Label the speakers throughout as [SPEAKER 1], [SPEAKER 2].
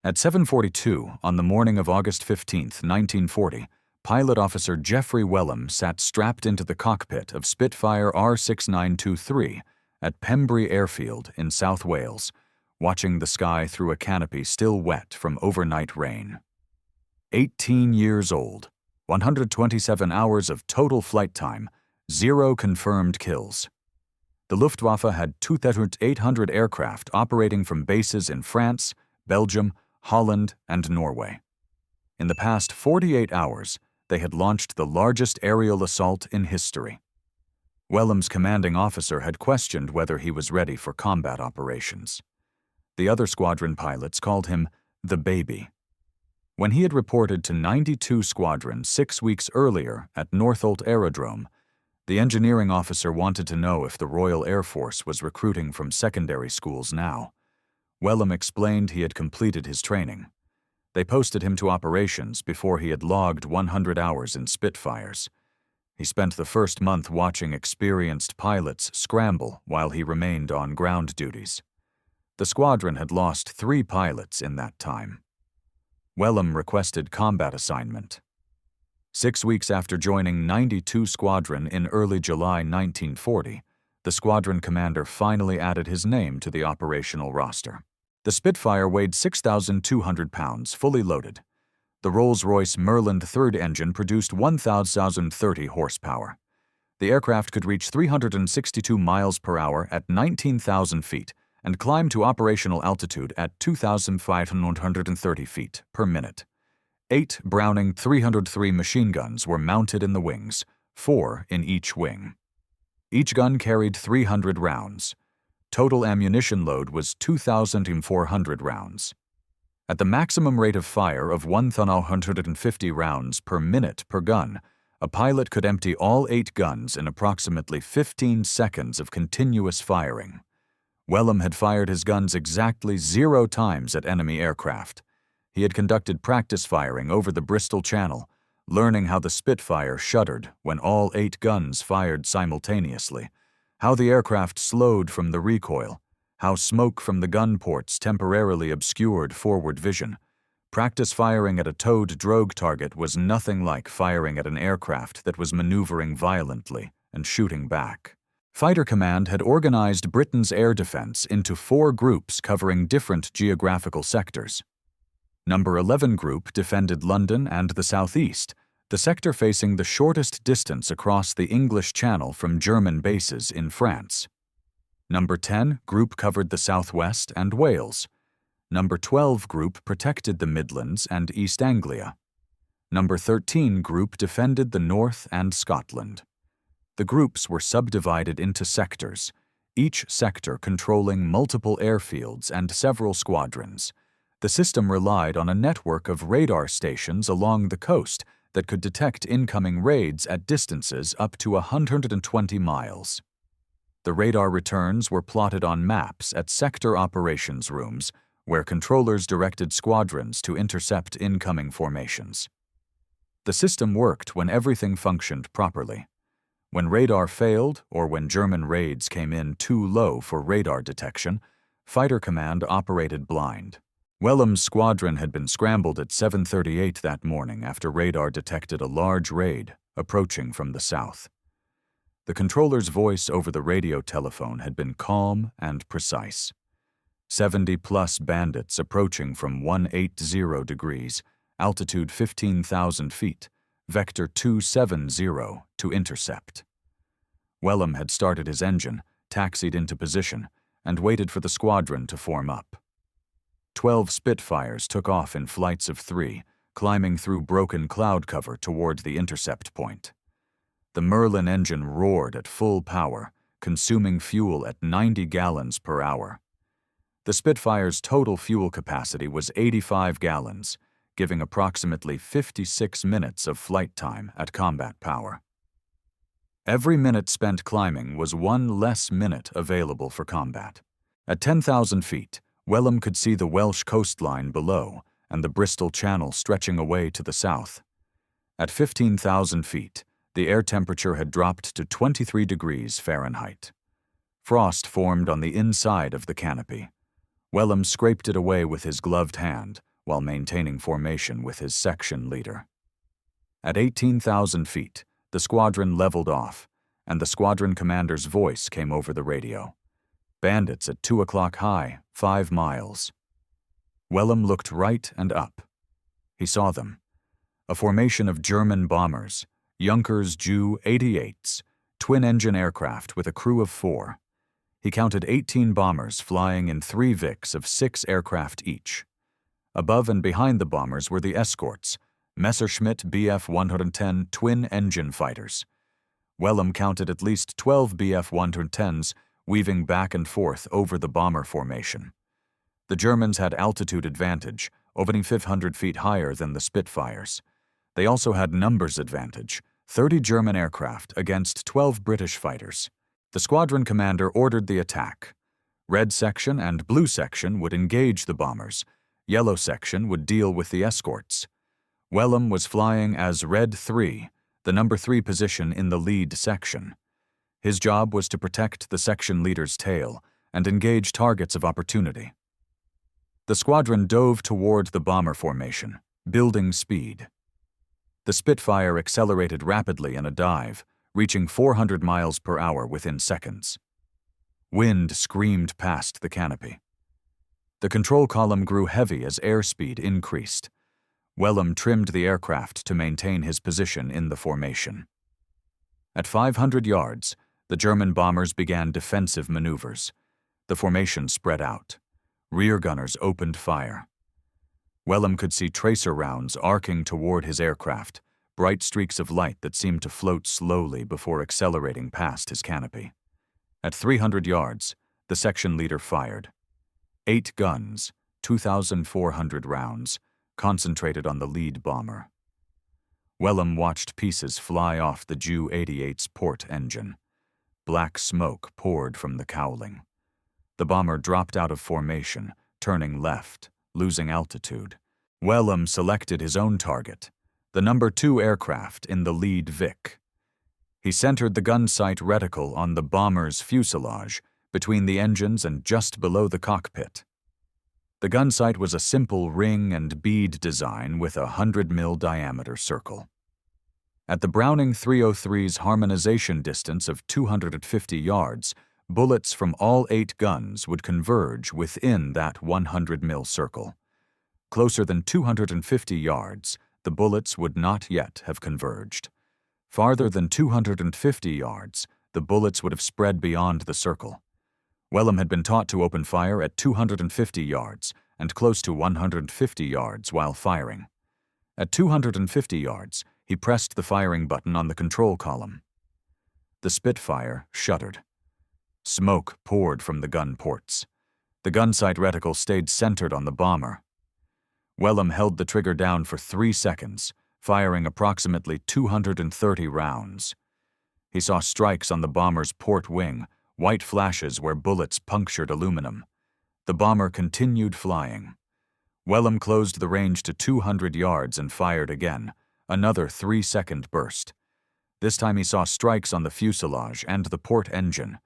[SPEAKER 1] At 7:42 on the morning of August 15, 1940, Pilot Officer Geoffrey Wellum sat strapped into the cockpit of Spitfire R6923 at Pembrey Airfield in South Wales, watching the sky through a canopy still wet from overnight rain. 18 years old, 127 hours of total flight time, 0 confirmed kills. The Luftwaffe had 2,800 aircraft operating from bases in France, Belgium, Holland, and Norway. In the past 48 hours, they had launched the largest aerial assault in history. Wellum's commanding officer had questioned whether he was ready for combat operations. The other squadron pilots called him the baby. When he had reported to 92 Squadron 6 weeks earlier at Northolt Aerodrome, the engineering officer wanted to know if the Royal Air Force was recruiting from secondary schools now. Wellum explained he had completed his training. They posted him to operations before he had logged 100 hours in Spitfires. He spent the first month watching experienced pilots scramble while he remained on ground duties. The squadron had lost 3 pilots in that time. Wellum requested combat assignment. 6 weeks after joining 92 Squadron in early July 1940, the squadron commander finally added his name to the operational roster. The Spitfire weighed 6,200 pounds, fully loaded. The Rolls-Royce Merlin third engine produced 1,030 horsepower. The aircraft could reach 362 miles per hour at 19,000 feet and climb to operational altitude at 2,530 feet per minute. 8 Browning 303 machine guns were mounted in the wings, 4 in each wing. Each gun carried 300 rounds. Total ammunition load was 2,400 rounds. At the maximum rate of fire of 1,150 rounds per minute per gun, a pilot could empty all 8 guns in approximately 15 seconds of continuous firing. Wellum had fired his guns exactly 0 times at enemy aircraft. He had conducted practice firing over the Bristol Channel, learning how the Spitfire shuddered when all 8 guns fired simultaneously, how the aircraft slowed from the recoil, how smoke from the gun ports temporarily obscured forward vision. Practice firing at a towed drogue target was nothing like firing at an aircraft that was maneuvering violently and shooting back. Fighter Command had organized Britain's air defense into 4 groups covering different geographical sectors. Number 11 Group defended London and the southeast, the sector facing the shortest distance across the English Channel from German bases in France. Number 10 Group covered the southwest and Wales. Number 12 Group protected the Midlands and East Anglia. Number 13 Group defended the North and Scotland. The groups were subdivided into sectors, each sector controlling multiple airfields and several squadrons. The system relied on a network of radar stations along the coast that could detect incoming raids at distances up to 120 miles. The radar returns were plotted on maps at sector operations rooms, where controllers directed squadrons to intercept incoming formations. The system worked when everything functioned properly. When radar failed, or when German raids came in too low for radar detection, Fighter Command operated blind. Wellum's squadron had been scrambled at 7:38 that morning after radar detected a large raid approaching from the south. The controller's voice over the radio telephone had been calm and precise. 70-plus bandits approaching from 180 degrees, altitude 15,000 feet, vector 270 to intercept. Wellum had started his engine, taxied into position, and waited for the squadron to form up. 12 Spitfires took off in flights of 3, climbing through broken cloud cover toward the intercept point. The Merlin engine roared at full power, consuming fuel at 90 gallons per hour. The Spitfire's total fuel capacity was 85 gallons, giving approximately 56 minutes of flight time at combat power. Every minute spent climbing was 1 less minute available for combat. At 10,000 feet, Wellum could see the Welsh coastline below and the Bristol Channel stretching away to the south. At 15,000 feet, the air temperature had dropped to 23 degrees Fahrenheit. Frost formed on the inside of the canopy. Wellum scraped it away with his gloved hand, while maintaining formation with his section leader. At 18,000 feet, the squadron leveled off, and the squadron commander's voice came over the radio. "Bandits at 2 o'clock high, 5 miles." Wellum looked right and up. He saw them. A formation of German bombers, Junkers Ju-88s, twin-engine aircraft with a crew of 4. He counted 18 bombers flying in 3 Vics of 6 aircraft each. Above and behind the bombers were the escorts, Messerschmitt Bf-110 twin-engine fighters. Wellum counted at least 12 Bf-110s weaving back and forth over the bomber formation. The Germans had altitude advantage, opening 500 feet higher than the Spitfires. They also had numbers advantage, 30 German aircraft against 12 British fighters. The squadron commander ordered the attack. Red section and blue section would engage the bombers. Yellow section would deal with the escorts. Wellum was flying as Red 3, the number 3 position in the lead section. His job was to protect the section leader's tail and engage targets of opportunity. The squadron dove toward the bomber formation, building speed. The Spitfire accelerated rapidly in a dive, reaching 400 miles per hour within seconds. Wind screamed past the canopy. The control column grew heavy as airspeed increased. Wellum trimmed the aircraft to maintain his position in the formation. At 500 yards, the German bombers began defensive maneuvers. The formation spread out. Rear gunners opened fire. Wellum could see tracer rounds arcing toward his aircraft, bright streaks of light that seemed to float slowly before accelerating past his canopy. At 300 yards, the section leader fired. 8 guns, 2,400 rounds, concentrated on the lead bomber. Wellum watched pieces fly off the Ju-88's port engine. Black smoke poured from the cowling. The bomber dropped out of formation, turning left, losing altitude. Wellum selected his own target, the number 2 aircraft in the lead Vic. He centered the gun sight reticle on the bomber's fuselage, between the engines and just below the cockpit. The gun sight was a simple ring and bead design with a 100 mil diameter circle. At the Browning 303's harmonization distance of 250 yards, bullets from all 8 guns would converge within that 100 mil circle. Closer than 250 yards, the bullets would not yet have converged. Farther than 250 yards, the bullets would have spread beyond the circle. Wellum had been taught to open fire at 250 yards and close to 150 yards while firing. At 250 yards, he pressed the firing button on the control column. The Spitfire shuddered. Smoke poured from the gun ports. The gun sight reticle stayed centered on the bomber. Wellum held the trigger down for 3 seconds, firing approximately 230 rounds. He saw strikes on the bomber's port wing, white flashes where bullets punctured aluminum. The bomber continued flying. Wellum closed the range to 200 yards and fired again, another 3-second burst. This time he saw strikes on the fuselage and the port engine.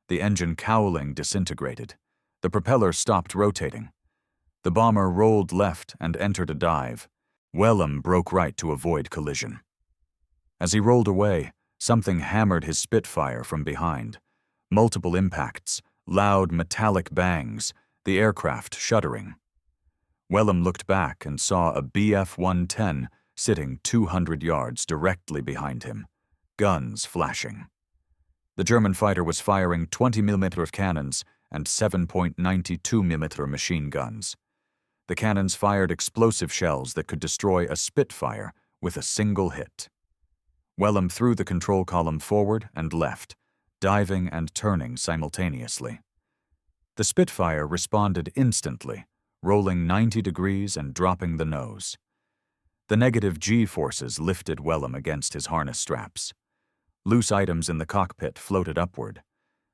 [SPEAKER 1] The engine cowling disintegrated. The propeller stopped rotating. The bomber rolled left and entered a dive. Wellum broke right to avoid collision. As he rolled away, something hammered his Spitfire from behind. Multiple impacts, loud metallic bangs, the aircraft shuddering. Wellum looked back and saw a Bf-110 sitting 200 yards directly behind him, guns flashing. The German fighter was firing 20mm cannons and 7.92mm machine guns. The cannons fired explosive shells that could destroy a Spitfire with a single hit. Wellum threw the control column forward and left, diving and turning simultaneously. The Spitfire responded instantly, rolling 90 degrees and dropping the nose. The negative G forces lifted Wellum against his harness straps. Loose items in the cockpit floated upward.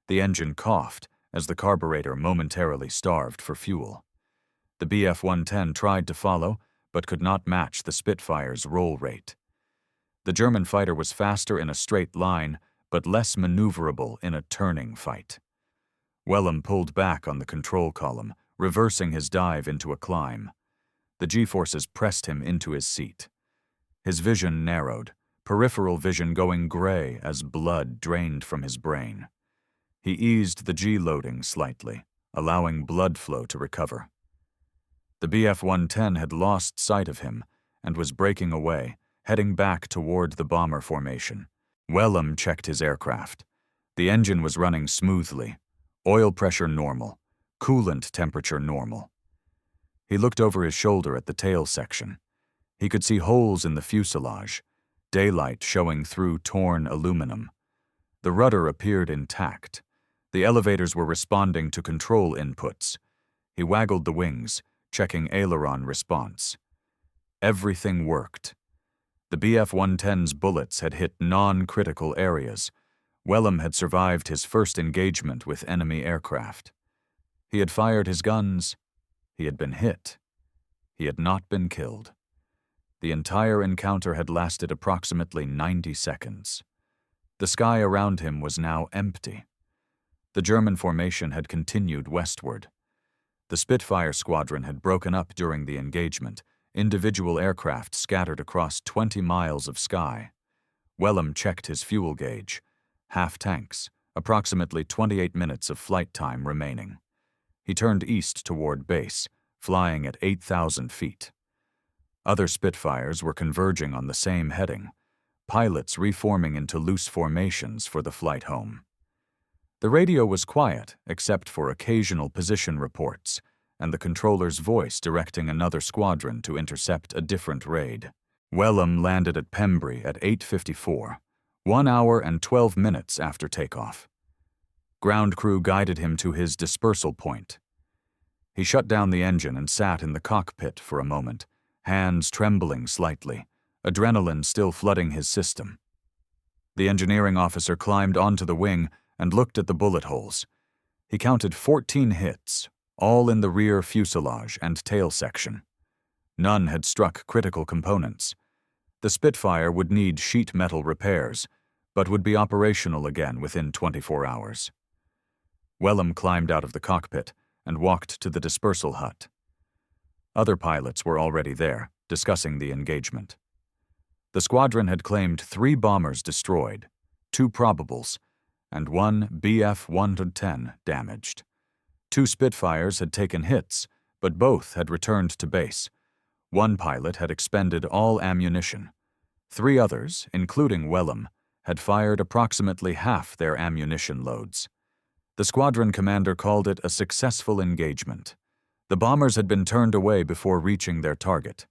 [SPEAKER 1] The engine coughed as the carburetor momentarily starved for fuel. The Bf-110 tried to follow, but could not match the Spitfire's roll rate. The German fighter was faster in a straight line, but less maneuverable in a turning fight. Wellum pulled back on the control column, reversing his dive into a climb. The G-forces pressed him into his seat. His vision narrowed, peripheral vision going gray as blood drained from his brain. He eased the G-loading slightly, allowing blood flow to recover. The Bf-110 had lost sight of him and was breaking away, heading back toward the bomber formation. Wellum checked his aircraft. The engine was running smoothly, oil pressure normal, coolant temperature normal. He looked over his shoulder at the tail section. He could see holes in the fuselage, daylight showing through torn aluminum. The rudder appeared intact. The elevators were responding to control inputs. He waggled the wings, checking aileron response. Everything worked. The Bf-110's bullets had hit non-critical areas. Wellum had survived his first engagement with enemy aircraft. He had fired his guns. He had been hit. He had not been killed. The entire encounter had lasted approximately 90 seconds. The sky around him was now empty. The German formation had continued westward. The Spitfire squadron had broken up during the engagement, individual aircraft scattered across 20 miles of sky. Wellum checked his fuel gauge. Half tanks, approximately 28 minutes of flight time remaining. He turned east toward base, flying at 8,000 feet. Other Spitfires were converging on the same heading, pilots reforming into loose formations for the flight home. The radio was quiet, except for occasional position reports, and the controller's voice directing another squadron to intercept a different raid. Wellum landed at Pembry at 8:54, 1 hour and 12 minutes after takeoff. Ground crew guided him to his dispersal point. He shut down the engine and sat in the cockpit for a moment, hands trembling slightly, adrenaline still flooding his system. The engineering officer climbed onto the wing and looked at the bullet holes. He counted 14 hits, all in the rear fuselage and tail section. None had struck critical components. The Spitfire would need sheet metal repairs, but would be operational again within 24 hours. Wellum climbed out of the cockpit and walked to the dispersal hut. Other pilots were already there, discussing the engagement. The squadron had claimed 3 bombers destroyed, 2 probables, and 1 Bf-110 damaged. 2 Spitfires had taken hits, but both had returned to base. 1 pilot had expended all ammunition. 3 others, including Wellum, had fired approximately half their ammunition loads. The squadron commander called it a successful engagement. The bombers had been turned away before reaching their target.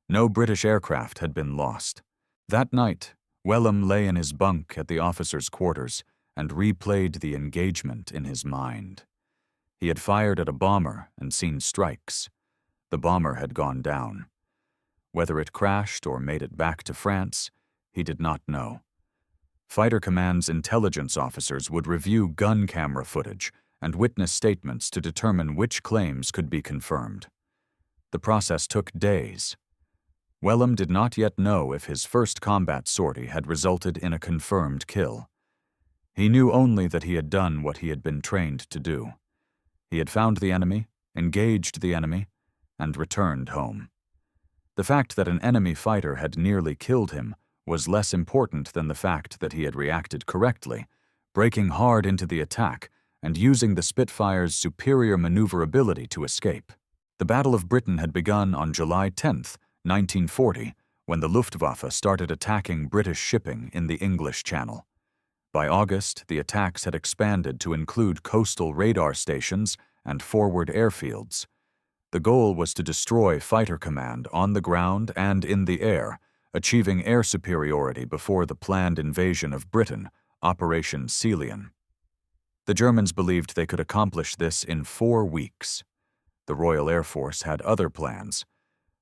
[SPEAKER 1] No British aircraft had been lost. That night, Wellum lay in his bunk at the officers' quarters and replayed the engagement in his mind. He had fired at a bomber and seen strikes. The bomber had gone down. Whether it crashed or made it back to France, he did not know. Fighter Command's intelligence officers would review gun camera footage and witness statements to determine which claims could be confirmed. The process took days. Wellum did not yet know if his first combat sortie had resulted in a confirmed kill. He knew only that he had done what he had been trained to do. He had found the enemy, engaged the enemy, and returned home. The fact that an enemy fighter had nearly killed him was less important than the fact that he had reacted correctly, breaking hard into the attack and using the Spitfire's superior maneuverability to escape. The Battle of Britain had begun on July 10, 1940, when the Luftwaffe started attacking British shipping in the English Channel. By August, the attacks had expanded to include coastal radar stations and forward airfields. The goal was to destroy Fighter Command on the ground and in the air, achieving air superiority before the planned invasion of Britain, Operation Celian. The Germans believed they could accomplish this in 4 weeks. The Royal Air Force had other plans.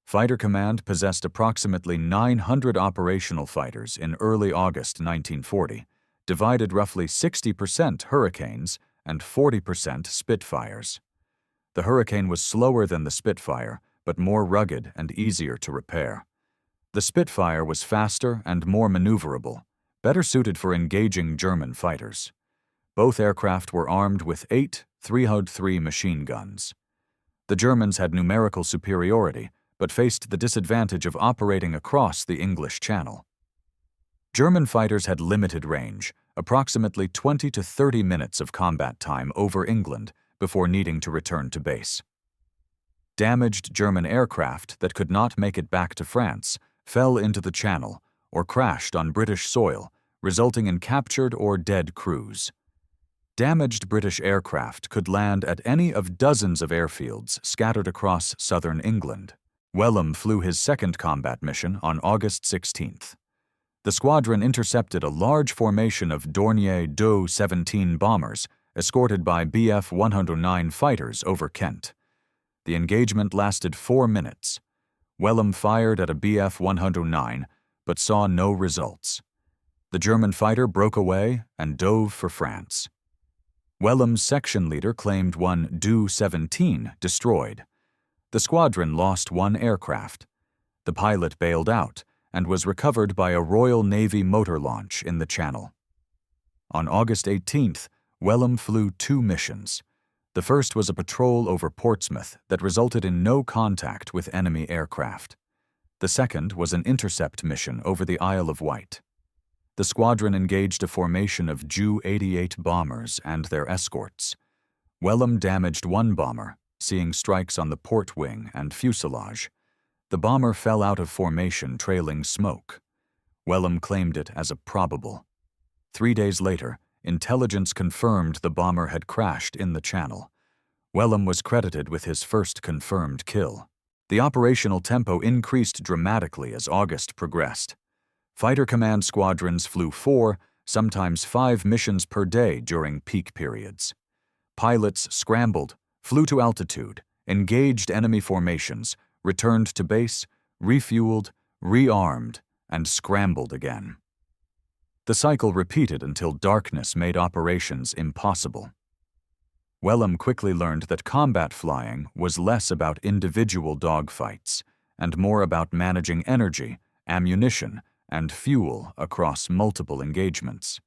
[SPEAKER 1] Fighter Command possessed approximately 900 operational fighters in early August 1940, divided roughly 60% Hurricanes and 40% Spitfires. The Hurricane was slower than the Spitfire, but more rugged and easier to repair. The Spitfire was faster and more maneuverable, better suited for engaging German fighters. Both aircraft were armed with 8 303 machine guns. The Germans had numerical superiority, but faced the disadvantage of operating across the English Channel. German fighters had limited range, approximately 20 to 30 minutes of combat time over England before needing to return to base. Damaged German aircraft that could not make it back to France fell into the Channel or crashed on British soil, resulting in captured or dead crews. Damaged British aircraft could land at any of dozens of airfields scattered across southern England. Wellum flew his second combat mission on August 16th. The squadron intercepted a large formation of Dornier WW2 bombers escorted by Bf 109 fighters over Kent. The engagement lasted 4 minutes. Wellum fired at a Bf 109 but saw no results. The German fighter broke away and dove for France. Wellum's section leader claimed one WW17 destroyed. The squadron lost 1 aircraft. The pilot bailed out and was recovered by a Royal Navy motor launch in the Channel. On August 18th, Wellum flew 2 missions. The first was a patrol over Portsmouth that resulted in no contact with enemy aircraft. The second was an intercept mission over the Isle of Wight. The squadron engaged a formation of Ju-88 bombers and their escorts. Wellum damaged 1 bomber, seeing strikes on the port wing and fuselage. The bomber fell out of formation trailing smoke. Wellum claimed it as a probable. 3 days later, intelligence confirmed the bomber had crashed in the Channel. Wellum was credited with his first confirmed kill. The operational tempo increased dramatically as August progressed. Fighter command squadrons flew 4, sometimes 5 missions per day during peak periods. Pilots scrambled, flew to altitude, engaged enemy formations, returned to base, refueled, rearmed, and scrambled again. The cycle repeated until darkness made operations impossible. Wellum quickly learned that combat flying was less about individual dogfights and more about managing energy, ammunition, and fuel across multiple engagements.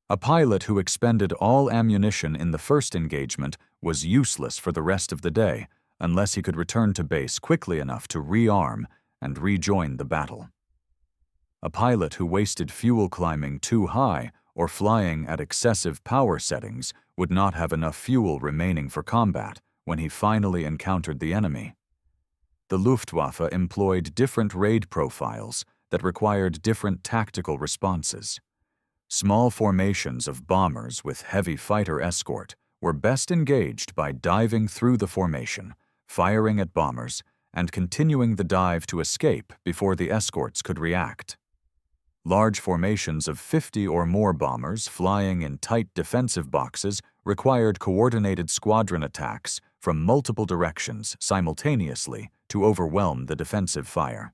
[SPEAKER 1] A pilot who expended all ammunition in the first engagement was useless for the rest of the day unless he could return to base quickly enough to rearm and rejoin the battle. A pilot who wasted fuel climbing too high or flying at excessive power settings would not have enough fuel remaining for combat when he finally encountered the enemy. The Luftwaffe employed different raid profiles that required different tactical responses. Small formations of bombers with heavy fighter escort were best engaged by diving through the formation, firing at bombers, and continuing the dive to escape before the escorts could react. Large formations of 50 or more bombers flying in tight defensive boxes required coordinated squadron attacks from multiple directions simultaneously to overwhelm the defensive fire.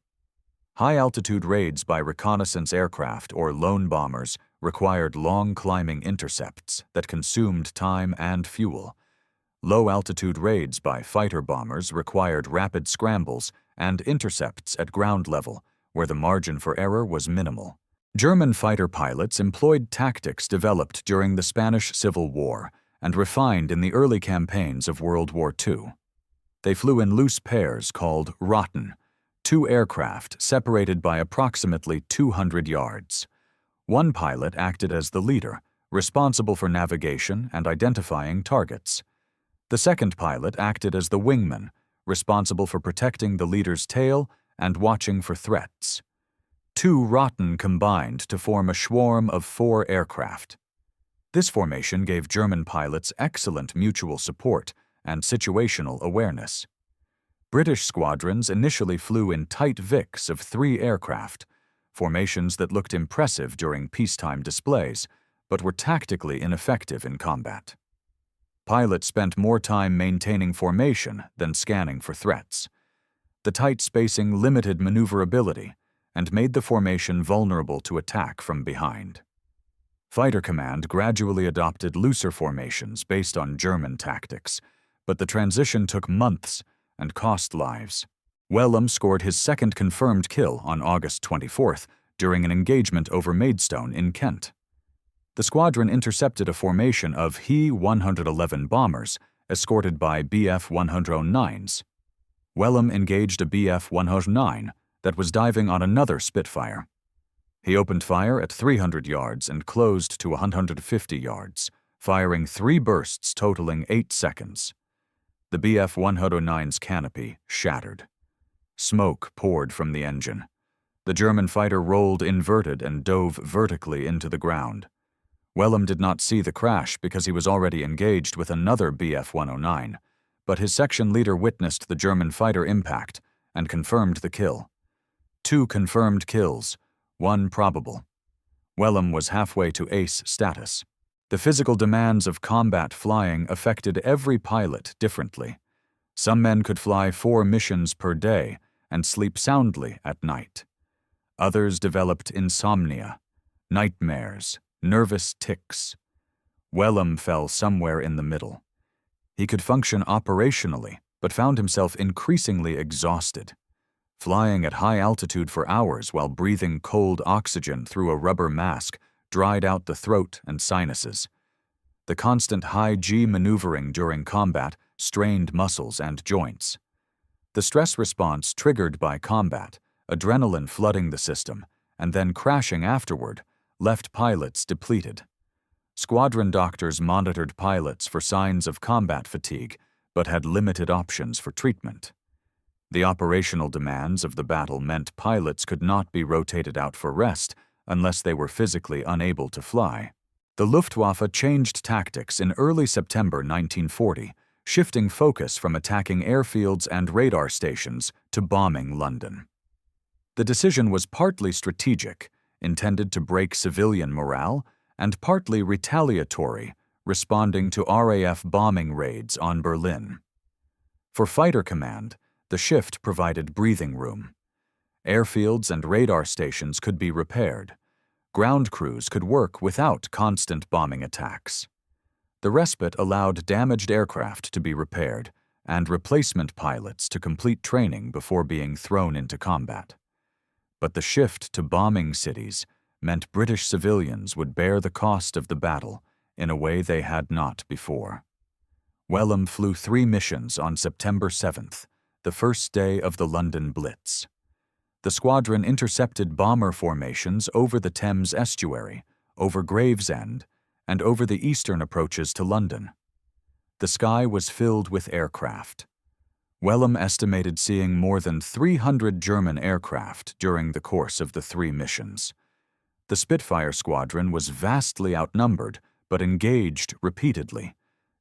[SPEAKER 1] High-altitude raids by reconnaissance aircraft or lone bombers required long climbing intercepts that consumed time and fuel. Low-altitude raids by fighter bombers required rapid scrambles and intercepts at ground level, where the margin for error was minimal. German fighter pilots employed tactics developed during the Spanish Civil War and refined in the early campaigns of World War II. They flew in loose pairs called Rotten, 2 aircraft separated by approximately 200 yards. One pilot acted as the leader, responsible for navigation and identifying targets. The second pilot acted as the wingman, responsible for protecting the leader's tail and watching for threats. 2 Rotten combined to form a swarm of 4 aircraft. This formation gave German pilots excellent mutual support and situational awareness. British squadrons initially flew in tight VICs of 3 aircraft, formations that looked impressive during peacetime displays, but were tactically ineffective in combat. Pilots spent more time maintaining formation than scanning for threats. The tight spacing limited maneuverability and made the formation vulnerable to attack from behind. Fighter Command gradually adopted looser formations based on German tactics, but the transition took months and cost lives. Wellum scored his second confirmed kill on August 24th during an engagement over Maidstone in Kent. The squadron intercepted a formation of He 111 bombers escorted by Bf 109s. Wellum engaged a Bf-109 that was diving on another Spitfire. He opened fire at 300 yards and closed to 150 yards, firing 3 bursts totaling 8 seconds. The Bf-109's canopy shattered. Smoke poured from the engine. The German fighter rolled inverted and dove vertically into the ground. Wellum did not see the crash because he was already engaged with another Bf-109, but his section leader witnessed the German fighter impact and confirmed the kill. 2 confirmed kills, 1 probable. Wellum was halfway to ace status. The physical demands of combat flying affected every pilot differently. Some men could fly 4 missions per day and sleep soundly at night. Others developed insomnia, nightmares, nervous tics. Wellum fell somewhere in the middle. He could function operationally, but found himself increasingly exhausted. Flying at high altitude for hours while breathing cold oxygen through a rubber mask dried out the throat and sinuses. The constant high-G maneuvering during combat strained muscles and joints. The stress response triggered by combat, adrenaline flooding the system, and then crashing afterward, left pilots depleted. Squadron doctors monitored pilots for signs of combat fatigue, but had limited options for treatment. The operational demands of the battle meant pilots could not be rotated out for rest unless they were physically unable to fly. The Luftwaffe changed tactics in early September 1940, shifting focus from attacking airfields and radar stations to bombing London. The decision was partly strategic, intended to break civilian morale, and partly retaliatory, responding to RAF bombing raids on Berlin. For fighter command, the shift provided breathing room. Airfields and radar stations could be repaired. Ground crews could work without constant bombing attacks. The respite allowed damaged aircraft to be repaired and replacement pilots to complete training before being thrown into combat. But the shift to bombing cities meant British civilians would bear the cost of the battle in a way they had not before. Wellum flew 3 missions on September 7th, the first day of the London Blitz. The squadron intercepted bomber formations over the Thames estuary, over Gravesend, and over the eastern approaches to London. The sky was filled with aircraft. Wellum estimated seeing more than 300 German aircraft during the course of the 3 missions. The Spitfire squadron was vastly outnumbered, but engaged repeatedly,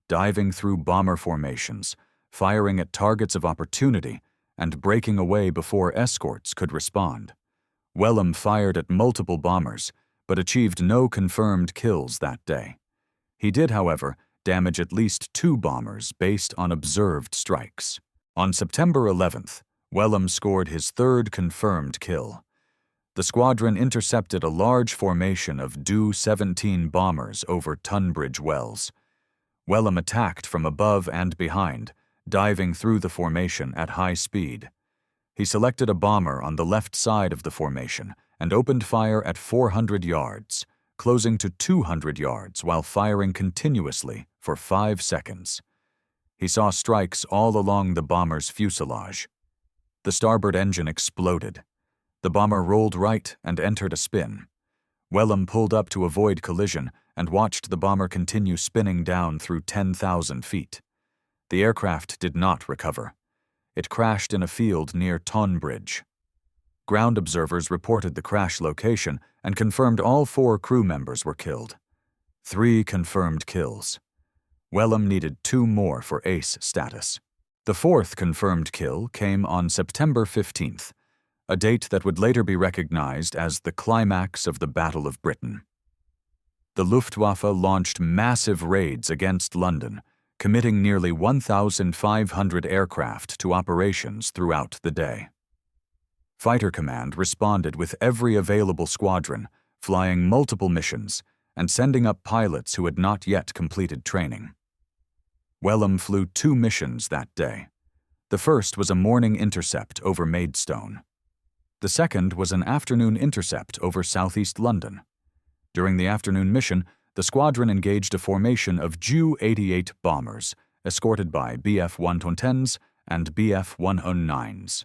[SPEAKER 1] diving through bomber formations, firing at targets of opportunity, and breaking away before escorts could respond. Wellum fired at multiple bombers, but achieved no confirmed kills that day. He did, however, damage at least 2 bombers based on observed strikes. On September 11th, Wellum scored his 3rd confirmed kill. The squadron intercepted a large formation of Do-17 bombers over Tunbridge Wells. Wellum attacked from above and behind, diving through the formation at high speed. He selected a bomber on the left side of the formation and opened fire at 400 yards, closing to 200 yards while firing continuously for 5 seconds. He saw strikes all along the bomber's fuselage. The starboard engine exploded. The bomber rolled right and entered a spin. Wellum pulled up to avoid collision and watched the bomber continue spinning down through 10,000 feet. The aircraft did not recover. It crashed in a field near Tonbridge. Ground observers reported the crash location and confirmed all 4 crew members were killed. 3 confirmed kills. Wellum needed 2 more for ace status. The 4th confirmed kill came on September 15th, a date that would later be recognized as the climax of the Battle of Britain. The Luftwaffe launched massive raids against London, committing nearly 1,500 aircraft to operations throughout the day. Fighter Command responded with every available squadron, flying multiple missions and sending up pilots who had not yet completed training. Wellum flew 2 missions that day. The first was a morning intercept over Maidstone. The second was an afternoon intercept over southeast London. During the afternoon mission, the squadron engaged a formation of Ju-88 bombers, escorted by Bf-110s and Bf-109s.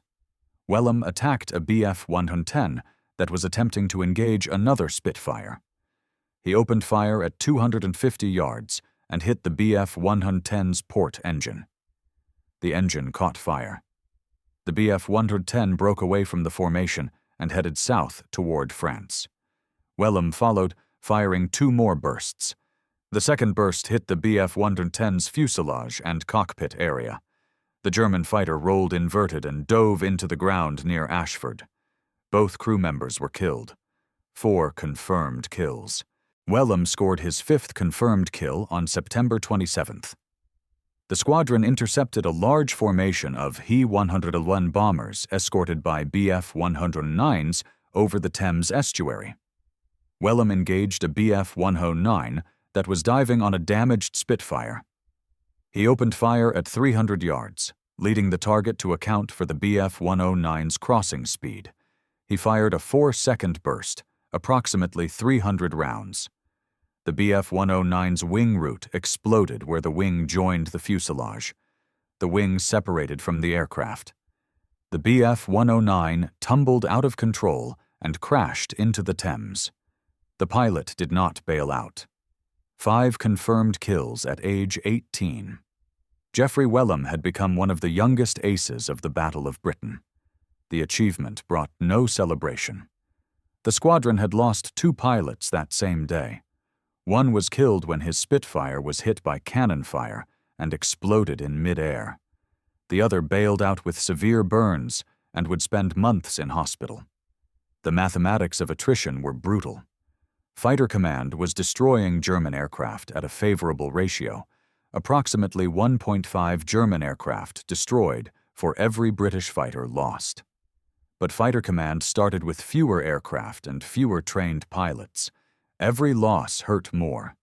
[SPEAKER 1] Wellum attacked a Bf-110 that was attempting to engage another Spitfire. He opened fire at 250 yards and hit the Bf-110's port engine. The engine caught fire. The Bf-110 broke away from the formation and headed south toward France. Wellum followed, firing 2 more bursts. The second burst hit the Bf-110's fuselage and cockpit area. The German fighter rolled inverted and dove into the ground near Ashford. Both crew members were killed. 4 confirmed kills. Wellum scored his 5th confirmed kill on September 27th. The squadron intercepted a large formation of He-101 bombers escorted by Bf-109s over the Thames estuary. Wellum engaged a Bf-109 that was diving on a damaged Spitfire. He opened fire at 300 yards, leading the target to account for the Bf-109's crossing speed. He fired a 4-second burst, approximately 300 rounds. The Bf-109's wing root exploded where the wing joined the fuselage. The wing separated from the aircraft. The Bf-109 tumbled out of control and crashed into the Thames. The pilot did not bail out. 5 confirmed kills at age 18. Geoffrey Wellum had become one of the youngest aces of the Battle of Britain. The achievement brought no celebration. The squadron had lost 2 pilots that same day. One was killed when his Spitfire was hit by cannon fire and exploded in mid-air. The other bailed out with severe burns and would spend months in hospital. The mathematics of attrition were brutal. Fighter Command was destroying German aircraft at a favorable ratio, approximately 1.5 German aircraft destroyed for every British fighter lost. But Fighter Command started with fewer aircraft and fewer trained pilots. Every loss hurt more.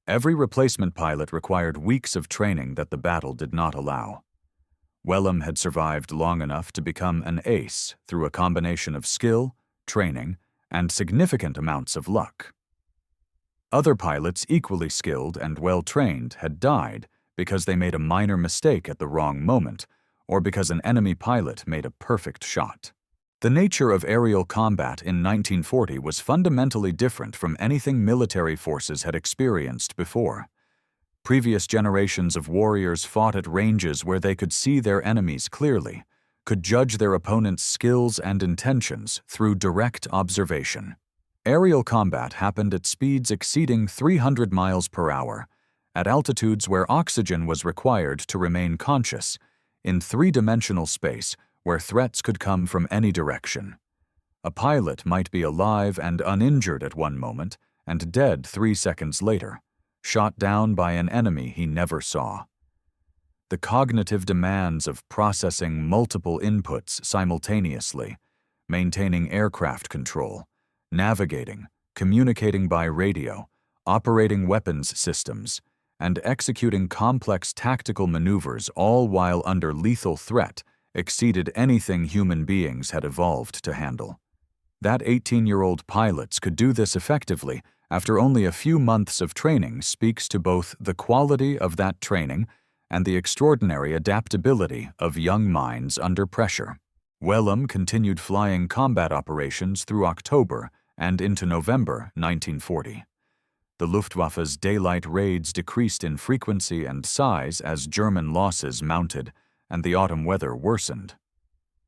[SPEAKER 1] Every replacement pilot required weeks of training that the battle did not allow. Wellum had survived long enough to become an ace through a combination of skill, training, and significant amounts of luck. Other pilots equally skilled and well-trained had died because they made a minor mistake at the wrong moment or because an enemy pilot made a perfect shot. The nature of aerial combat in 1940 was fundamentally different from anything military forces had experienced before. Previous generations of warriors fought at ranges where they could see their enemies clearly, could judge their opponent's skills and intentions through direct observation. Aerial combat happened at speeds exceeding 300 miles per hour, at altitudes where oxygen was required to remain conscious, in 3-dimensional space where threats could come from any direction. A pilot might be alive and uninjured at one moment and dead 3 seconds later, shot down by an enemy he never saw. The cognitive demands of processing multiple inputs simultaneously, maintaining aircraft control, navigating, communicating by radio, operating weapons systems, and executing complex tactical maneuvers all while under lethal threat exceeded anything human beings had evolved to handle. That 18-year-old pilots could do this effectively after only a few months of training speaks to both the quality of that training and the extraordinary adaptability of young minds under pressure. Wellum continued flying combat operations through October and into November 1940. The Luftwaffe's daylight raids decreased in frequency and size as German losses mounted and the autumn weather worsened.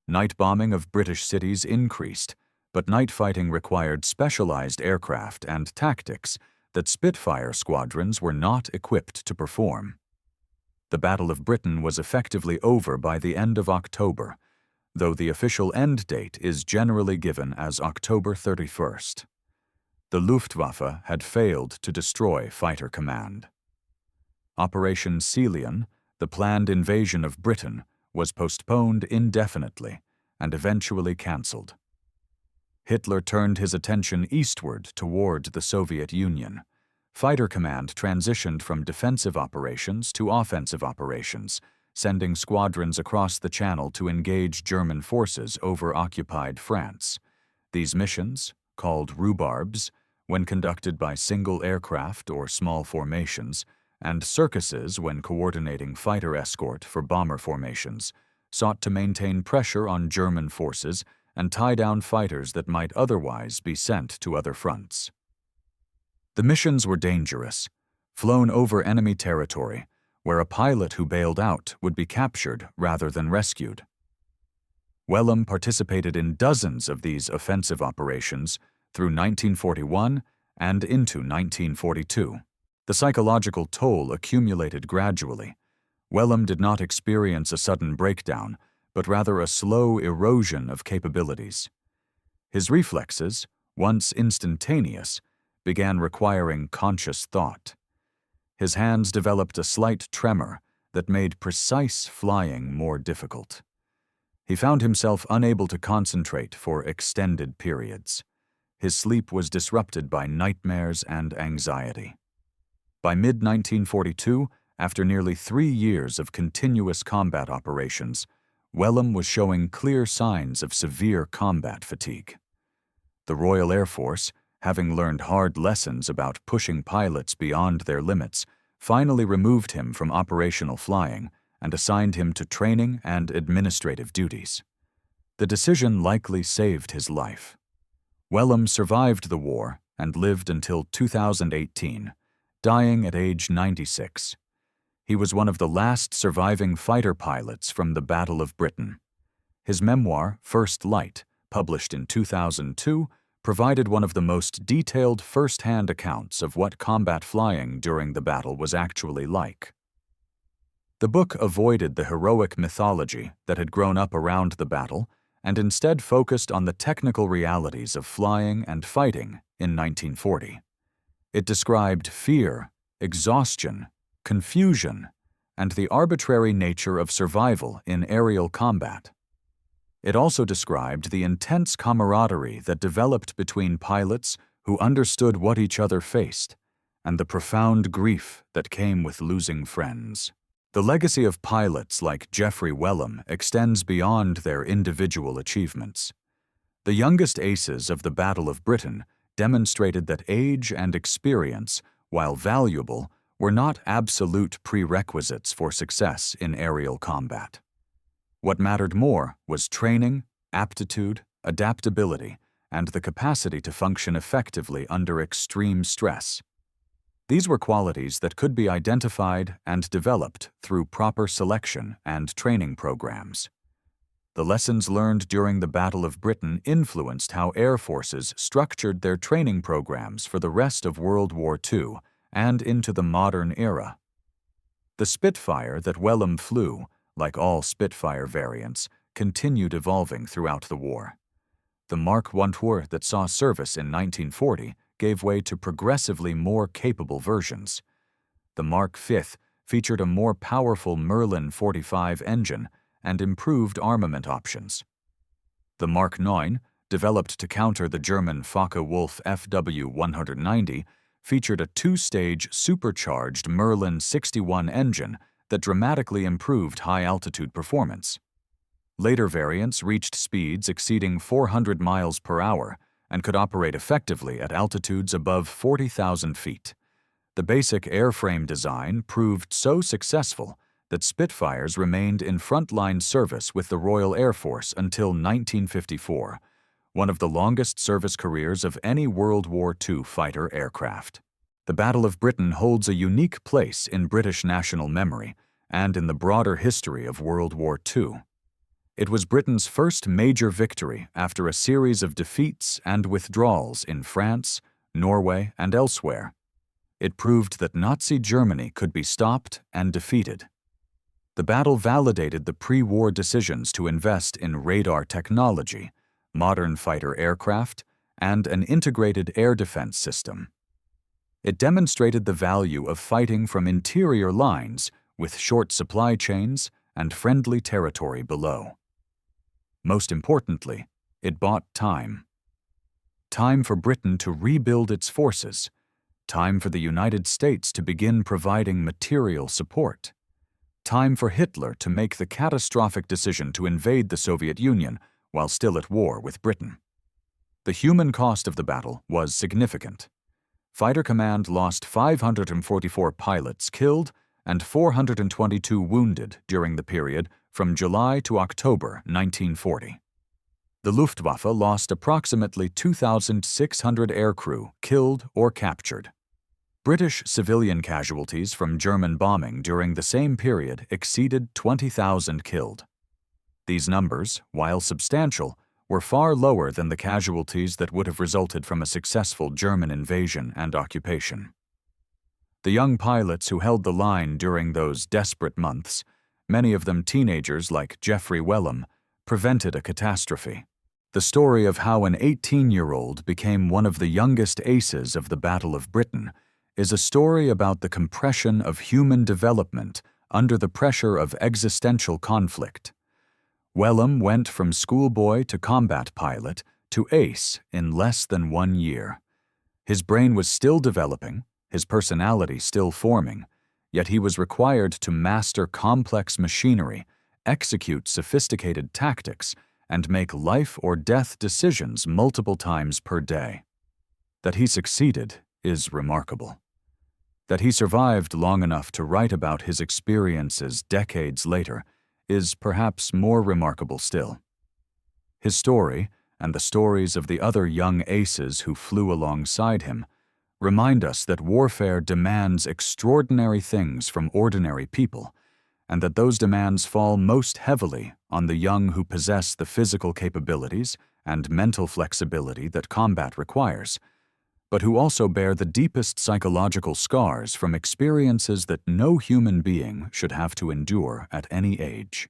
[SPEAKER 1] Night bombing of British cities increased, but night fighting required specialized aircraft and tactics that Spitfire squadrons were not equipped to perform. The Battle of Britain was effectively over by the end of October, though the official end date is generally given as October 31st. The Luftwaffe had failed to destroy Fighter Command. Operation Celion, the planned invasion of Britain, was postponed indefinitely and eventually cancelled. Hitler turned his attention eastward toward the Soviet Union. Fighter Command transitioned from defensive operations to offensive operations, sending squadrons across the Channel to engage German forces over occupied France. These missions, called rhubarbs, when conducted by single aircraft or small formations, and circuses when coordinating fighter escort for bomber formations, sought to maintain pressure on German forces and tie down fighters that might otherwise be sent to other fronts. The missions were dangerous, flown over enemy territory, where a pilot who bailed out would be captured rather than rescued. Wellum participated in dozens of these offensive operations through 1941 and into 1942. The psychological toll accumulated gradually. Wellum did not experience a sudden breakdown, but rather a slow erosion of capabilities. His reflexes, once instantaneous, began requiring conscious thought. His hands developed a slight tremor that made precise flying more difficult. He found himself unable to concentrate for extended periods. His sleep was disrupted by nightmares and anxiety. By mid-1942, after nearly 3 years of continuous combat operations, Wellum was showing clear signs of severe combat fatigue. The Royal Air Force, having learned hard lessons about pushing pilots beyond their limits, finally removed him from operational flying and assigned him to training and administrative duties. The decision likely saved his life. Wellum survived the war and lived until 2018, dying at age 96. He was one of the last surviving fighter pilots from the Battle of Britain. His memoir, First Light, published in 2002, provided one of the most detailed first-hand accounts of what combat flying during the battle was actually like. The book avoided the heroic mythology that had grown up around the battle and instead focused on the technical realities of flying and fighting in 1940. It described fear, exhaustion, confusion, and the arbitrary nature of survival in aerial combat. It also described the intense camaraderie that developed between pilots who understood what each other faced, and the profound grief that came with losing friends. The legacy of pilots like Geoffrey Wellum extends beyond their individual achievements. The youngest aces of the Battle of Britain demonstrated that age and experience, while valuable, were not absolute prerequisites for success in aerial combat. What mattered more was training, aptitude, adaptability, and the capacity to function effectively under extreme stress. These were qualities that could be identified and developed through proper selection and training programs. The lessons learned during the Battle of Britain influenced how air forces structured their training programs for the rest of World War II and into the modern era. The Spitfire that Wellum flew, like all Spitfire variants, continued evolving throughout the war. The Mark 1 that saw service in 1940 gave way to progressively more capable versions. The Mark V featured a more powerful Merlin 45 engine and improved armament options. The Mark IX, developed to counter the German Focke-Wulf FW-190, featured a 2-stage supercharged Merlin 61 engine that dramatically improved high-altitude performance. Later variants reached speeds exceeding 400 miles per hour and could operate effectively at altitudes above 40,000 feet. The basic airframe design proved so successful that Spitfires remained in frontline service with the Royal Air Force until 1954, one of the longest service careers of any World War II fighter aircraft. The Battle of Britain holds a unique place in British national memory and in the broader history of World War II. It was Britain's first major victory after a series of defeats and withdrawals in France, Norway, and elsewhere. It proved that Nazi Germany could be stopped and defeated. The battle validated the pre-war decisions to invest in radar technology, modern fighter aircraft, and an integrated air defense system. It demonstrated the value of fighting from interior lines with short supply chains and friendly territory below. Most importantly, it bought time. Time for Britain to rebuild its forces, time for the United States to begin providing material support, time for Hitler to make the catastrophic decision to invade the Soviet Union while still at war with Britain. The human cost of the battle was significant. Fighter Command lost 544 pilots killed and 422 wounded during the period from July to October 1940. The Luftwaffe lost approximately 2,600 aircrew killed or captured. British civilian casualties from German bombing during the same period exceeded 20,000 killed. These numbers, while substantial, were far lower than the casualties that would have resulted from a successful German invasion and occupation. The young pilots who held the line during those desperate months, many of them teenagers like Geoffrey Wellum, prevented a catastrophe. The story of how an 18-year-old became one of the youngest aces of the Battle of Britain is a story about the compression of human development under the pressure of existential conflict. Wellum went from schoolboy to combat pilot to ace in less than 1 year. His brain was still developing, his personality still forming, yet he was required to master complex machinery, execute sophisticated tactics, and make life-or-death decisions multiple times per day. That he succeeded is remarkable. That he survived long enough to write about his experiences decades later is perhaps more remarkable still. His story, and the stories of the other young aces who flew alongside him, remind us that warfare demands extraordinary things from ordinary people, and that those demands fall most heavily on the young who possess the physical capabilities and mental flexibility that combat requires, but who also bear the deepest psychological scars from experiences that no human being should have to endure at any age.